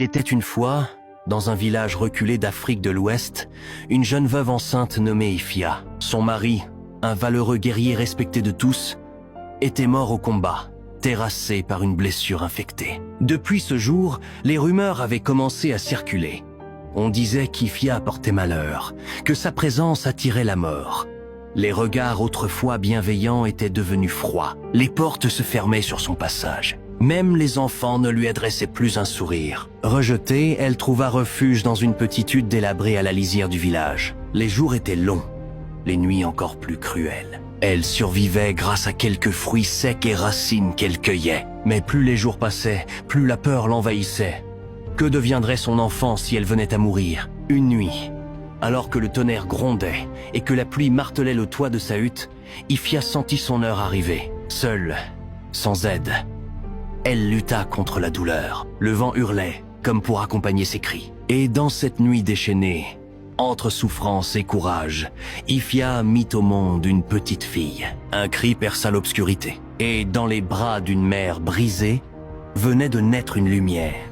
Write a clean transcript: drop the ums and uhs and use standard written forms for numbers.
Il était une fois, dans un village reculé d'Afrique de l'Ouest, une jeune veuve enceinte nommée Ifia. Son mari, un valeureux guerrier respecté de tous, était mort au combat, terrassé par une blessure infectée. Depuis ce jour, les rumeurs avaient commencé à circuler. On disait qu'Ifia apportait malheur, que sa présence attirait la mort. Les regards autrefois bienveillants étaient devenus froids. Les portes se fermaient sur son passage. Même les enfants ne lui adressaient plus un sourire. Rejetée, elle trouva refuge dans une petite hutte délabrée à la lisière du village. Les jours étaient longs, les nuits encore plus cruelles. Elle survivait grâce à quelques fruits secs et racines qu'elle cueillait. Mais plus les jours passaient, plus la peur l'envahissait. Que deviendrait son enfant si elle venait à mourir? Une nuit, alors que le tonnerre grondait et que la pluie martelait le toit de sa hutte, Ifia sentit son heure arriver. Seule, sans aide, elle lutta contre la douleur. Le vent hurlait, comme pour accompagner ses cris. Et dans cette nuit déchaînée, entre souffrance et courage, Ifia mit au monde une petite fille. Un cri perça l'obscurité. Et dans les bras d'une mère brisée, venait de naître une lumière.